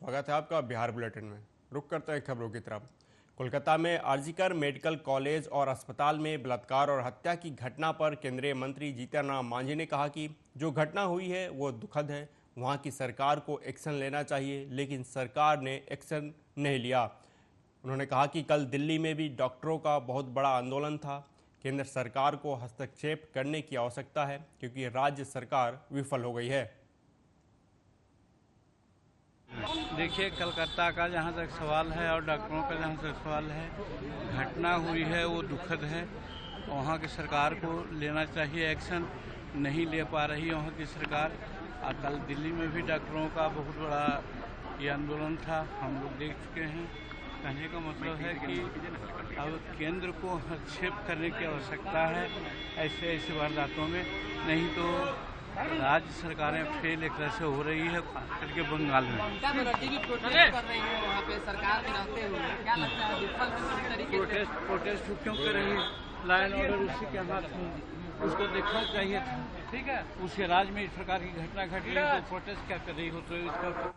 स्वागत है आपका बिहार बुलेटिन में। रुक करते हैं खबरों की तरफ। कोलकाता में आरजीकर मेडिकल कॉलेज और अस्पताल में बलात्कार और हत्या की घटना पर केंद्रीय मंत्री जीतन राम मांझी ने कहा कि जो घटना हुई है वो दुखद है, वहां की सरकार को एक्शन लेना चाहिए, लेकिन सरकार ने एक्शन नहीं लिया। उन्होंने कहा कि कल दिल्ली में भी डॉक्टरों का बहुत बड़ा आंदोलन था। केंद्र सरकार को हस्तक्षेप करने की आवश्यकता है क्योंकि राज्य सरकार विफल हो गई है। देखिए, कलकत्ता का जहाँ तक सवाल है और डॉक्टरों का जहाँ तक सवाल है, घटना हुई है वो दुखद है। वहाँ की सरकार को लेना चाहिए एक्शन, नहीं ले पा रही वहाँ की सरकार। और कल दिल्ली में भी डॉक्टरों का बहुत बड़ा ये आंदोलन था, हम लोग देख चुके हैं। कहने का मतलब है कि अब केंद्र को हस्तक्षेप करने की आवश्यकता है ऐसे वारदातों में, नहीं तो राज्य सरकारें फेल एक तरह से हो रही है करके बंगाल में। क्या प्रोटेस्ट कर रही है वहाँ पे सरकार में रहते हुए, क्या लगता है विफल किस तरीके से? प्रोटेस्ट क्यों कर रही है? लाइन ऑर्डर उसी के हाथ में, उसको देखना चाहिए था। ठीक है, उसके राज्य में इस प्रकार की घटना घटी है तो प्रोटेस्ट क्या कर रही हो? तो इसका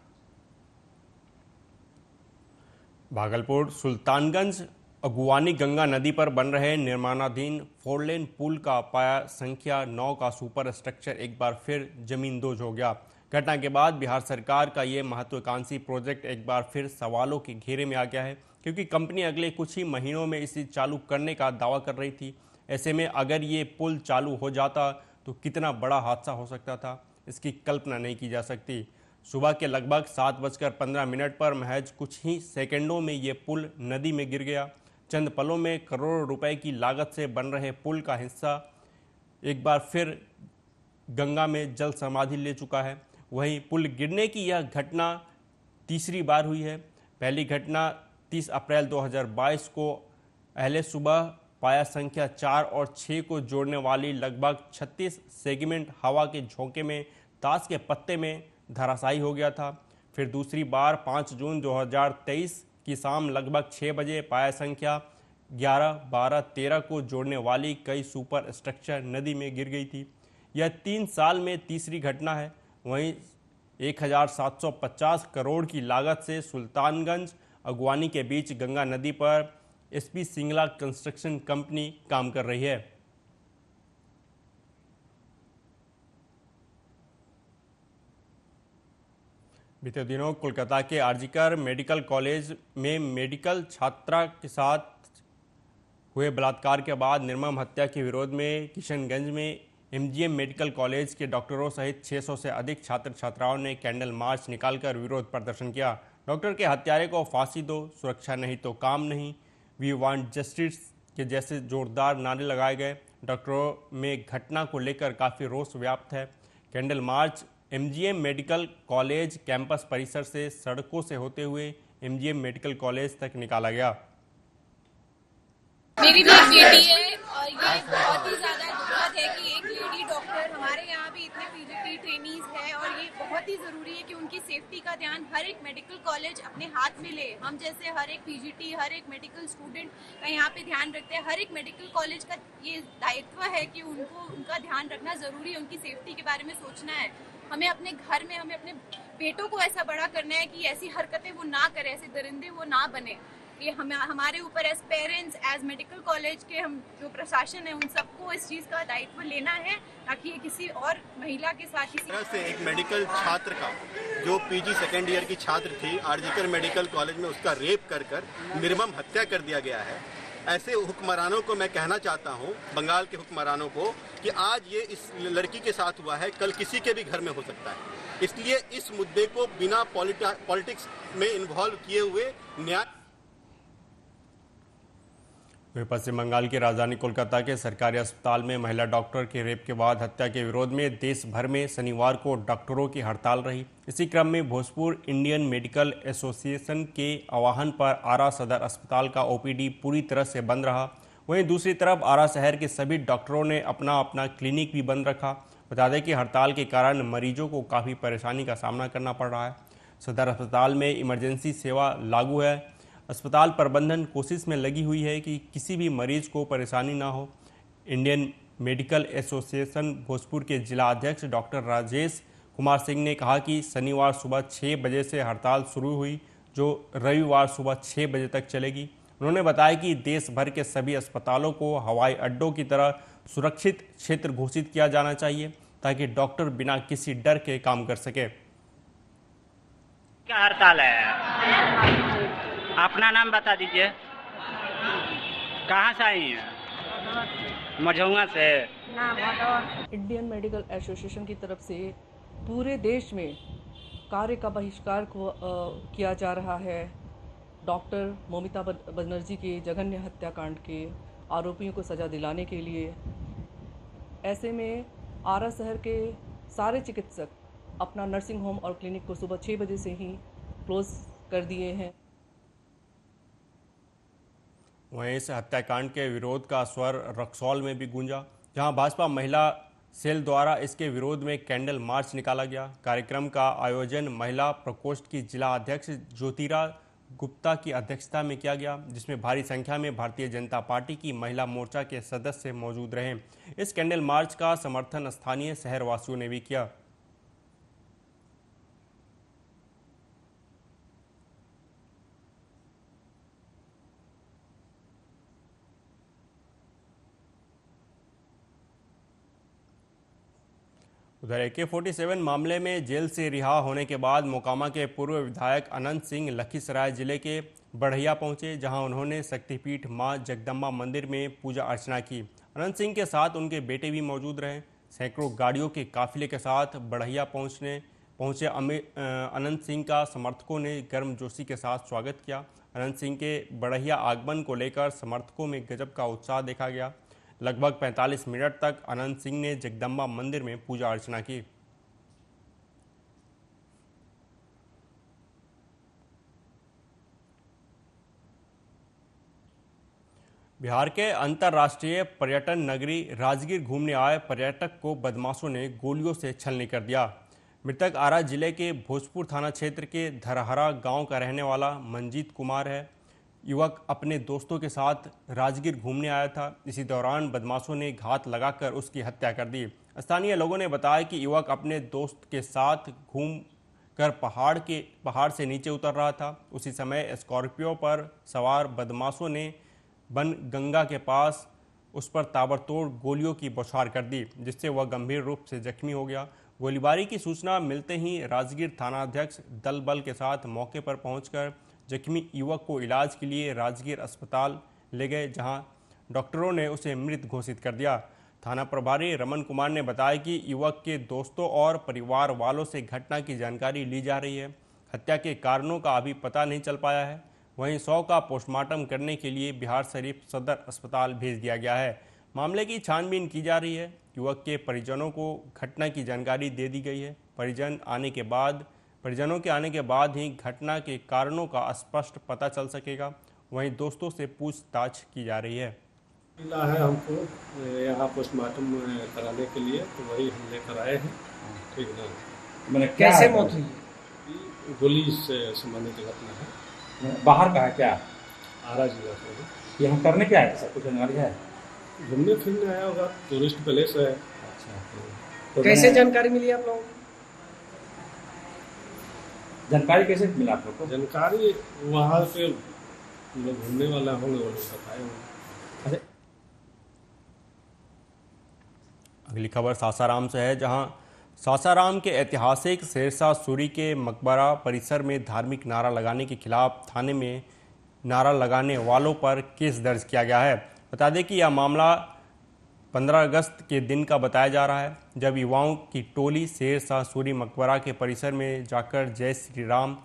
भागलपुर सुल्तानगंज अगुवानी गंगा नदी पर बन रहे निर्माणाधीन 4 लेन पुल का पाया संख्या 9 का सुपर स्ट्रक्चर एक बार फिर जमींदोज हो गया। घटना के बाद बिहार सरकार का ये महत्वाकांक्षी प्रोजेक्ट एक बार फिर सवालों के घेरे में आ गया है, क्योंकि कंपनी अगले कुछ ही महीनों में इसे चालू करने का दावा कर रही थी। ऐसे में अगर ये पुल चालू हो जाता तो कितना बड़ा हादसा हो सकता था, इसकी कल्पना नहीं की जा सकती। सुबह के लगभग 7:15 पर महज कुछ ही सेकंडों में ये पुल नदी में गिर गया। चंद पलों में करोड़ों रुपए की लागत से बन रहे पुल का हिस्सा एक बार फिर गंगा में जल समाधि ले चुका है। वहीं पुल गिरने की यह घटना तीसरी बार हुई है। पहली घटना 30 अप्रैल 2022 को अहले सुबह पाया संख्या 4 और 6 को जोड़ने वाली लगभग 36 सेगमेंट हवा के झोंके में ताश के पत्ते में धराशायी हो गया था। फिर दूसरी बार 5 जून 2023 की शाम लगभग 6 बजे पाया संख्या 11, 12, 13 को जोड़ने वाली कई सुपर स्ट्रक्चर नदी में गिर गई थी। यह 3 साल में तीसरी घटना है। वहीं 1750 करोड़ की लागत से सुल्तानगंज अगवानी के बीच गंगा नदी पर एसपी सिंगला कंस्ट्रक्शन कंपनी काम कर रही है। बीते दिनों कोलकाता के आरजीकर मेडिकल कॉलेज में मेडिकल छात्रा के साथ हुए बलात्कार के बाद निर्मम हत्या के विरोध में किशनगंज में एमजीएम मेडिकल कॉलेज के डॉक्टरों सहित 600 से अधिक छात्र छात्राओं ने कैंडल मार्च निकालकर विरोध प्रदर्शन किया। डॉक्टर के हत्यारे को फांसी दो, सुरक्षा नहीं तो काम नहीं, वी वांट जस्टिस के जैसे जोरदार नारे लगाए गए। डॉक्टरों में घटना को लेकर काफ़ी रोष व्याप्त है। Candle march MGM medical college campus परिसर से सड़कों से होते हुए एमजीएम मेडिकल कॉलेज तक निकाला गया। मेरी भी एक बेटी है और ये बहुत ही ज्यादा दुखद है कि एक लेडी डॉक्टर, हमारे यहाँ भी इतने पीजीटी ट्रेनीज है और ये बहुत ही जरूरी है कि उनकी सेफ्टी का ध्यान हर एक मेडिकल कॉलेज अपने हाथ में ले। हम जैसे हर एक पीजीटी, हर एक मेडिकल स्टूडेंट का यहाँ पे ध्यान रखते हैं। हर एक मेडिकल कॉलेज का ये दायित्व है कि उनको उनका ध्यान रखना जरूरी है, उनकी सेफ्टी के बारे में सोचना है। हमें अपने घर में, हमें अपने बेटों को ऐसा बड़ा करना है कि ऐसी हरकतें वो ना करे, ऐसे दरिंदे वो ना बने। ये हमारे ऊपर as parents, as medical college के हम जो प्रशासन है उन सबको इस चीज का दायित्व लेना है, ताकि ये किसी और महिला के साथ किसी तरह से एक मेडिकल छात्र का जो पीजी सेकेंड ईयर की छात्र थी आरजीकर मेडिकल कॉलेज में, उसका रेप कर निर्मम हत्या कर दिया गया है। ऐसे हुक्मरानों को मैं कहना चाहता हूं, बंगाल के हुक्मरानों को, कि आज ये इस लड़की के साथ हुआ है, कल किसी के भी घर में हो सकता है। इसलिए इस मुद्दे को बिना पॉलिटिक्स में इन्वॉल्व किए हुए न्याय। पश्चिम बंगाल की राजधानी कोलकाता के सरकारी अस्पताल में महिला डॉक्टर के रेप के बाद हत्या के विरोध में देश भर में शनिवार को डॉक्टरों की हड़ताल रही। इसी क्रम में भोजपुर इंडियन मेडिकल एसोसिएशन के आह्वान पर आरा सदर अस्पताल का ओपीडी पूरी तरह से बंद रहा। वहीं दूसरी तरफ आरा शहर के सभी डॉक्टरों ने अपना अपना क्लिनिक भी बंद रखा। बता दें कि हड़ताल के कारण मरीजों को काफ़ी परेशानी का सामना करना पड़ रहा है। सदर अस्पताल में इमरजेंसी सेवा लागू है। अस्पताल प्रबंधन कोशिश में लगी हुई है कि किसी भी मरीज को परेशानी ना हो। इंडियन मेडिकल एसोसिएशन भोजपुर के जिला अध्यक्ष डॉक्टर राजेश कुमार सिंह ने कहा कि शनिवार सुबह 6 बजे से हड़ताल शुरू हुई, जो रविवार सुबह 6 बजे तक चलेगी। उन्होंने बताया कि देश भर के सभी अस्पतालों को हवाई अड्डों की तरह सुरक्षित क्षेत्र घोषित किया जाना चाहिए, ताकि डॉक्टर बिना किसी डर के काम कर सके। क्या हड़ताल है? अपना नाम बता दीजिए। कहाँ से आई हैं? मझौआ से। इंडियन मेडिकल एसोसिएशन की तरफ से पूरे देश में कार्य का बहिष्कार किया जा रहा है। डॉक्टर ममिता बनर्जी के जघन्य हत्याकांड के आरोपियों को सज़ा दिलाने के लिए। ऐसे में आरा शहर के सारे चिकित्सक अपना नर्सिंग होम और क्लिनिक को सुबह 6 बजे से ही क्लोज कर दिए हैं। वहीं इस हत्याकांड के विरोध का स्वर रक्सौल में भी गूंजा, जहां भाजपा महिला सेल द्वारा इसके विरोध में कैंडल मार्च निकाला गया। कार्यक्रम का आयोजन महिला प्रकोष्ठ की जिला अध्यक्ष ज्योतिरा गुप्ता की अध्यक्षता में किया गया, जिसमें भारी संख्या में भारतीय जनता पार्टी की महिला मोर्चा के सदस्य मौजूद रहे। इस कैंडल मार्च का समर्थन स्थानीय शहरवासियों ने भी किया। उधर AK-47 मामले में जेल से रिहा होने के बाद मोकामा के पूर्व विधायक अनंत सिंह लखीसराय जिले के बढ़ैया पहुंचे, जहां उन्होंने शक्तिपीठ मां जगदम्बा मंदिर में पूजा अर्चना की। अनंत सिंह के साथ उनके बेटे भी मौजूद रहे। सैकड़ों गाड़ियों के काफिले के साथ बढ़ैया पहुंचे अनंत सिंह का समर्थकों ने गर्मजोशी के साथ स्वागत किया। अनंत सिंह के बढ़ैया आगमन को लेकर समर्थकों में गजब का उत्साह देखा गया। लगभग 45 मिनट तक अनंत सिंह ने जगदम्बा मंदिर में पूजा अर्चना की। बिहार के अंतर्राष्ट्रीय पर्यटन नगरी राजगीर घूमने आए पर्यटक को बदमाशों ने गोलियों से छलनी कर दिया। मृतक आरा जिले के भोजपुर थाना क्षेत्र के धरहरा गांव का रहने वाला मंजीत कुमार है। युवक अपने दोस्तों के साथ राजगीर घूमने आया था। इसी दौरान बदमाशों ने घात लगाकर उसकी हत्या कर दी। स्थानीय लोगों ने बताया कि युवक अपने दोस्त के साथ घूम कर पहाड़ से नीचे उतर रहा था। उसी समय स्कॉर्पियो पर सवार बदमाशों ने बन गंगा के पास उस पर ताबड़तोड़ गोलियों की बौछार कर दी, जिससे वह गंभीर रूप से जख्मी हो गया। गोलीबारी की सूचना मिलते ही राजगीर थानाध्यक्ष दल बल के साथ मौके पर पहुंचकर जख्मी युवक को इलाज के लिए राजगीर अस्पताल ले गए, जहां डॉक्टरों ने उसे मृत घोषित कर दिया। थाना प्रभारी रमन कुमार ने बताया कि युवक के दोस्तों और परिवार वालों से घटना की जानकारी ली जा रही है। हत्या के कारणों का अभी पता नहीं चल पाया है। वहीं 100 का पोस्टमार्टम करने के लिए बिहार शरीफ सदर अस्पताल भेज दिया गया है। मामले की छानबीन की जा रही है। युवक के परिजनों को घटना की जानकारी दे दी गई है। परिजनों के आने के बाद ही घटना के कारणों का स्पष्ट पता चल सकेगा। वहीं दोस्तों से पूछताछ की जा रही है। मिला है हमको यहाँ पोस्टमार्टम कराने के लिए, तो वही हम लेकर आए हैं। ठीक ना? मैंने कैसे मौत हुई? गोली से संबंधित घटना है। बाहर का है क्या? आरा जिला से। यहाँ करने क्या है? सब कुछ जानकारी है? घूमने फिरने आया होगा, टूरिस्ट प्लेस है। अच्छा, तो कैसे जानकारी मिली आप लोगों को? जानकारी कैसे मिला आप लोग को? जानकारी वहाँ पे लोग घूमने वाला होंगे, वो लोग बताए होंगे। अगली खबर सासाराम से है, जहां सासाराम के ऐतिहासिक शेरशाह सूरी के मकबरा परिसर में धार्मिक नारा लगाने के खिलाफ थाने में नारा लगाने वालों पर केस दर्ज किया गया है। बता दें कि यह मामला 15 अगस्त के दिन का बताया जा रहा है, जब युवाओं की टोली शेरशाह सूरी मकबरा के परिसर में जाकर जय श्री राम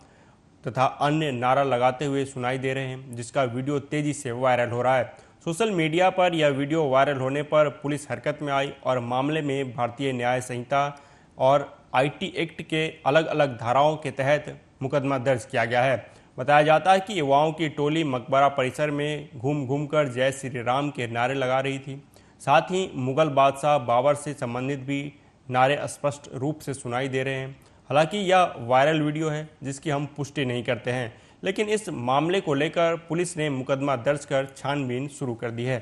तथा अन्य नारा लगाते हुए सुनाई दे रहे हैं, जिसका वीडियो तेजी से वायरल हो रहा है। सोशल मीडिया पर यह वीडियो वायरल होने पर पुलिस हरकत में आई और मामले में भारतीय न्याय संहिता और IT एक्ट के अलग अलग धाराओं के तहत मुकदमा दर्ज किया गया है। बताया जाता है कि युवाओं की टोली मकबरा परिसर में घूम कर जय श्री राम के नारे लगा रही थी। साथ ही मुगल बादशाह बाबर से संबंधित भी नारे स्पष्ट रूप से सुनाई दे रहे हैं। हालांकि यह वायरल वीडियो है, जिसकी हम पुष्टि नहीं करते हैं, लेकिन इस मामले को लेकर पुलिस ने मुकदमा दर्ज कर छानबीन शुरू कर दी है।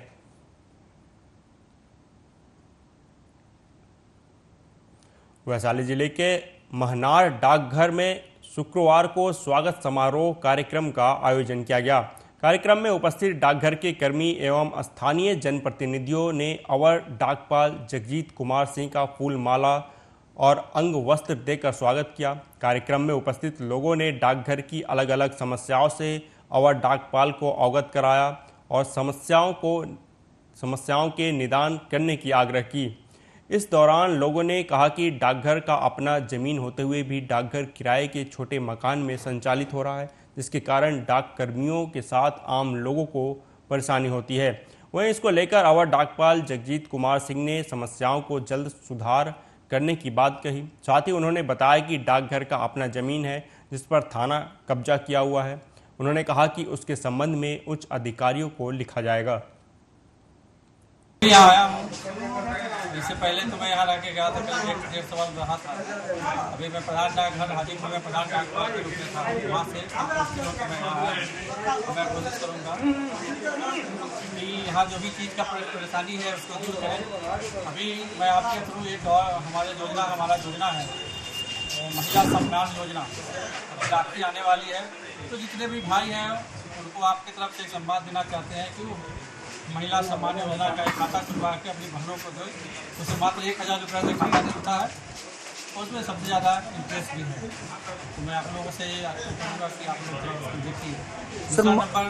वैशाली जिले के महनार डाकघर में शुक्रवार को स्वागत समारोह कार्यक्रम का आयोजन किया गया। कार्यक्रम में उपस्थित डाकघर के कर्मी एवं स्थानीय जनप्रतिनिधियों ने अवर डाकपाल जगजीत कुमार सिंह का फूल माला और अंग वस्त्र देकर स्वागत किया। कार्यक्रम में उपस्थित लोगों ने डाकघर की अलग अलग समस्याओं से अवर डाकपाल को अवगत कराया और समस्याओं के निदान करने की आग्रह की। इस दौरान लोगों ने कहा कि डाकघर का अपना जमीन होते हुए भी डाकघर किराए के छोटे मकान में संचालित हो रहा है, जिसके कारण डाक कर्मियों के साथ आम लोगों को परेशानी होती है। वहीं इसको लेकर अवर डाकपाल जगजीत कुमार सिंह ने समस्याओं को जल्द सुधार करने की बात कही। साथ ही उन्होंने बताया कि डाकघर का अपना जमीन है जिस पर थाना कब्जा किया हुआ है। उन्होंने कहा कि उसके संबंध में उच्च अधिकारियों को लिखा जाएगा। यहाँ आया हूँ, इससे पहले तो मैं यहाँ रह के गया था, कल 1.5 साल रहा था। अभी मैं प्रधान डाकघर हाजीपुर में प्रधान डाकपाल के रूप में था। वहाँ से मैं यहाँ आया, तो मैं कोशिश करूँगा कि यहाँ जो भी चीज़ का परेशानी है उसको दूर करें। अभी मैं आपके थ्रू एक और हमारा योजना है महिला सम्मान योजना, राखी आने वाली है। तो जितने भी भाई हैं उनको आपकी तरफ से एक संवाद देना चाहते हैं कि महिला सम्मान योजना का एक खाता खुलवा के अपनी बहनों को दो। उससे मात्र 1000 रुपये से खाता मिलता है और उसमें सबसे ज़्यादा इंटरेस्ट भी है। तो मैं आप लोगों से कहूँगा कि आप लोग देखिए। दूसरा नंबर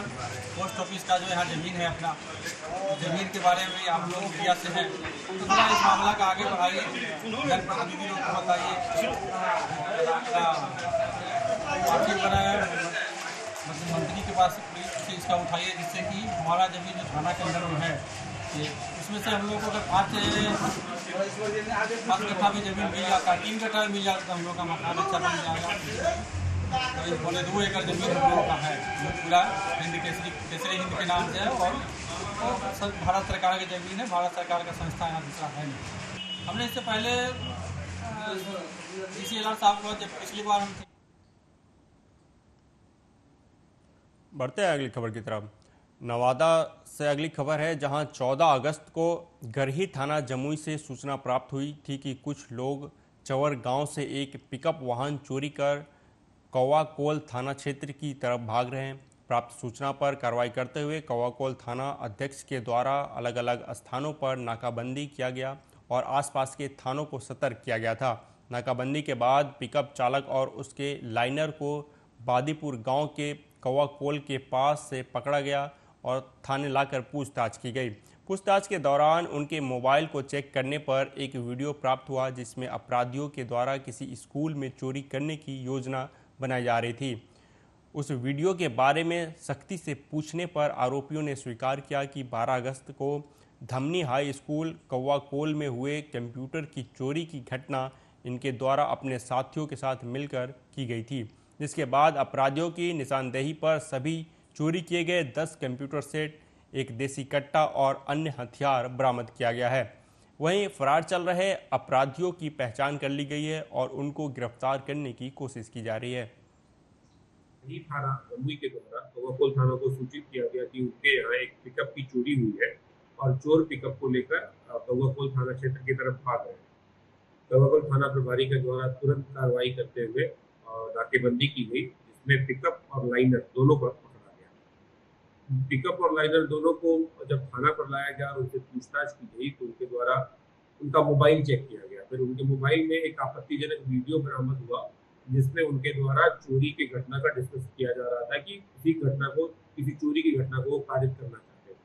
पोस्ट ऑफिस का जो यहाँ ज़मीन है अपना, ज़मीन के बारे में आप लोग मीडिया से हैं तो थोड़ा इस मामला का आगे बढ़ाइए, जनप्रतिनिधि लोग को बताइए, मंत्री के पास इसका उठाइए, जिससे कि हमारा जमीन जो थाना के अंदर में है उसमें से हम लोग को अगर 5 कट्ठा भी जमीन मिल जाता, 3 कट्ठा भी मिल जाता तो हम लोग का मकान अच्छा बन जाएगा। तो इस 2 एकड़ जमीन हम लोग का है जो पूरा केसरी हिंद के नाम से है और भारत सरकार की जमीन है। भारत सरकार का संस्था यहाँ दूसरा है नहीं। हमने इससे पहले DCLR साहब को जब पिछली बार हम बढ़ते हैं अगली खबर की तरफ। नवादा से अगली खबर है, जहां 14 अगस्त को गरही थाना जमुई से सूचना प्राप्त हुई थी कि कुछ लोग चवर गांव से एक पिकअप वाहन चोरी कर कौवाकोल थाना क्षेत्र की तरफ भाग रहे हैं। प्राप्त सूचना पर कार्रवाई करते हुए कौवाकोल थाना अध्यक्ष के द्वारा अलग अलग स्थानों पर नाकाबंदी किया गया और आसपास के थानों को सतर्क किया गया था। नाकाबंदी के बाद पिकअप चालक और उसके लाइनर को बादीपुर गांव के कौवाकोल के पास से पकड़ा गया और थाने लाकर पूछताछ की गई। पूछताछ के दौरान उनके मोबाइल को चेक करने पर एक वीडियो प्राप्त हुआ जिसमें अपराधियों के द्वारा किसी स्कूल में चोरी करने की योजना बनाई जा रही थी। उस वीडियो के बारे में सख्ती से पूछने पर आरोपियों ने स्वीकार किया कि 12 अगस्त को धमनी हाई स्कूल कौवाकोल में हुए कंप्यूटर की चोरी की घटना इनके द्वारा अपने साथियों के साथ मिलकर की गई थी, जिसके बाद अपराधियों की निशानदेही पर सभी चोरी किए गए 10 कंप्यूटर सेट, एक देसी कट्टा और अन्य हथियार बरामद किया गया है। वहीं फरार चल रहे अपराधियों की पहचान कर ली गई है और उनको गिरफ्तार करने की कोशिश की जा रही है। थाना जमुई के द्वारा कौवाकोल थाना को सूचित किया गया कि उनके यहाँ एक पिकअप की चोरी हुई है और चोर पिकअप को लेकर कौवाकोल थाना क्षेत्र की तरफ भाग रहे हैं। कौवाकोल थाना प्रभारी के द्वारा तुरंत कार्रवाई करते हुए नाकेबंदी की गई, जिसमें पिकअप और लाइनर दोनों को पकड़ा गया। पिकअप और लाइनर दोनों को जब थाना पर लाया गया और उनसे पूछताछ की गई तो उनके द्वारा उनका मोबाइल चेक किया गया। फिर उनके मोबाइल में एक आपत्तिजनक वीडियो बरामद हुआ जिसमें उनके द्वारा चोरी की घटना का डिस्कस किया जा रहा था कि किसी चोरी की घटना को पारित करना चाहते थे।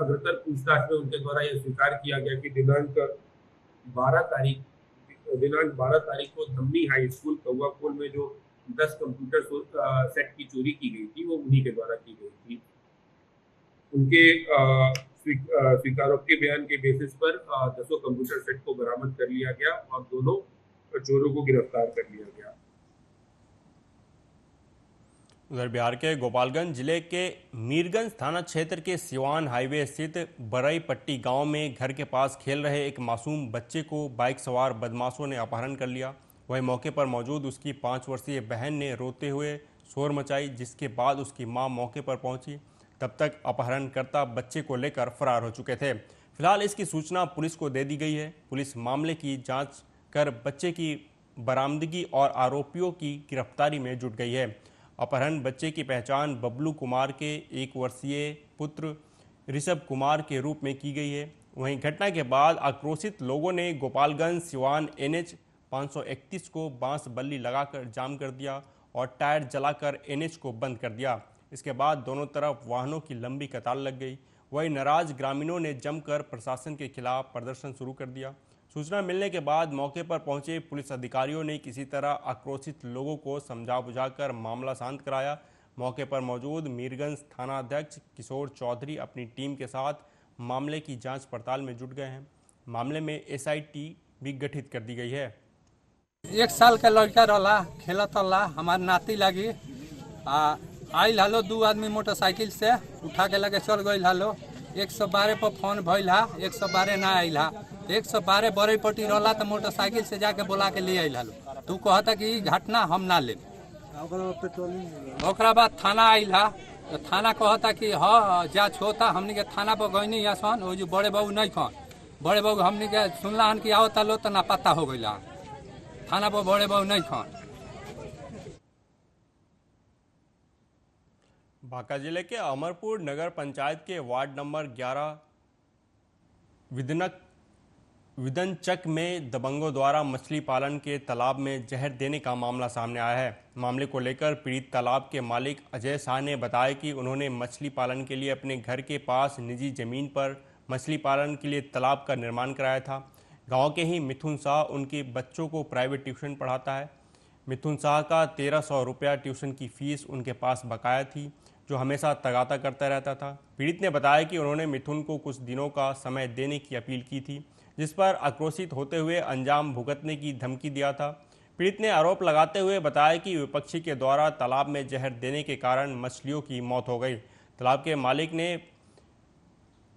अग्रतर पूछताछ में उनके द्वारा यह स्वीकार किया गया कि दिनांक 12 तारीख को धमनी हाई स्कूल कौवाकोल में जो 10 कंप्यूटर सेट की चोरी की गई थी वो उन्हीं के द्वारा की गई थी। उनके स्वीकारोक्ति बयान के बेसिस पर 10 कंप्यूटर सेट को बरामद कर लिया गया और दोनों चोरों को गिरफ्तार कर लिया गया। उधर बिहार के गोपालगंज जिले के मीरगंज थाना क्षेत्र के सिवान हाईवे स्थित बरई पट्टी गांव में घर के पास खेल रहे एक मासूम बच्चे को बाइक सवार बदमाशों ने अपहरण कर लिया। वहीं मौके पर मौजूद उसकी 5 वर्षीय बहन ने रोते हुए शोर मचाई, जिसके बाद उसकी मां मौके पर पहुंची। तब तक अपहरणकर्ता बच्चे को लेकर फरार हो चुके थे। फिलहाल इसकी सूचना पुलिस को दे दी गई है। पुलिस मामले की जांच कर बच्चे की बरामदगी और आरोपियों की गिरफ्तारी में जुट गई है। अपहरण बच्चे की पहचान बबलू कुमार के 1 वर्षीय पुत्र ऋषभ कुमार के रूप में की गई है। वहीं घटना के बाद आक्रोशित लोगों ने गोपालगंज सिवान NH 531 को बांस बल्ली लगाकर जाम कर दिया और टायर जलाकर NH को बंद कर दिया। इसके बाद दोनों तरफ वाहनों की लंबी कतार लग गई। वहीं नाराज ग्रामीणों ने जमकर प्रशासन के खिलाफ प्रदर्शन शुरू कर दिया। सूचना मिलने के बाद मौके पर पहुंचे पुलिस अधिकारियों ने किसी तरह आक्रोशित लोगों को समझा बुझाकर मामला शांत कराया। मौके पर मौजूद मीरगंज थाना अध्यक्ष किशोर चौधरी अपनी टीम के साथ मामले की जांच पड़ताल में जुट गए हैं। मामले में SIT भी गठित कर दी गई है। 1 साल का लड़का रहा खेलत रहा, हमार नाती लगी आइल हलो 2 आदमी मोटरसाइकिल से उठा के लगे चल गई हलो। 112 पर फोन भइल हा, 112 ना आइल हा। 112 बड़े पट्टी रहा तो मोटरसाइकिल से जाके बोला के ले आइल हलो। तू कहता कि घटना हम ना ले। ओकरा बाद थाना आइल हा तो थाना कहता कि हाँ जा छोता हमनी के थाना पर गई या सन वो जो बड़े बाबू नहीं खन बड़े बाबू हमनी के सुनला हन कि आवता लो तो ना पता हो गई थाना पर बड़े बाबू नहीं खन। बांका जिले के अमरपुर नगर पंचायत के वार्ड नंबर 11 विदनचक में दबंगों द्वारा मछली पालन के तालाब में जहर देने का मामला सामने आया है। मामले को लेकर पीड़ित तालाब के मालिक अजय शाह ने बताया कि उन्होंने मछली पालन के लिए अपने घर के पास निजी जमीन पर मछली पालन के लिए तालाब का निर्माण कराया था। गांव के ही मिथुन शाह उनके बच्चों को प्राइवेट ट्यूशन पढ़ाता है। मिथुन शाह का 1300 रुपया ट्यूशन की फीस उनके पास बकाया थी, जो हमेशा तगाता करता रहता था। पीड़ित ने बताया कि उन्होंने मिथुन को कुछ दिनों का समय देने की अपील की थी, जिस पर आक्रोशित होते हुए अंजाम भुगतने की धमकी दिया था। पीड़ित ने आरोप लगाते हुए बताया कि विपक्षी के द्वारा तालाब में जहर देने के कारण मछलियों की मौत हो गई। तालाब के मालिक ने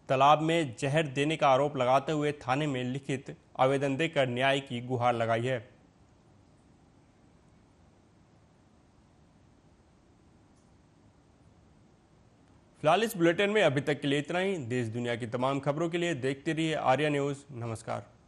तालाब में जहर देने का आरोप लगाते हुए थाने में लिखित आवेदन देकर न्याय की गुहार लगाई है। फिलहाल इस बुलेटिन में अभी तक के लिए इतना ही। देश दुनिया की तमाम खबरों के लिए देखते रहिए आर्या न्यूज़। नमस्कार।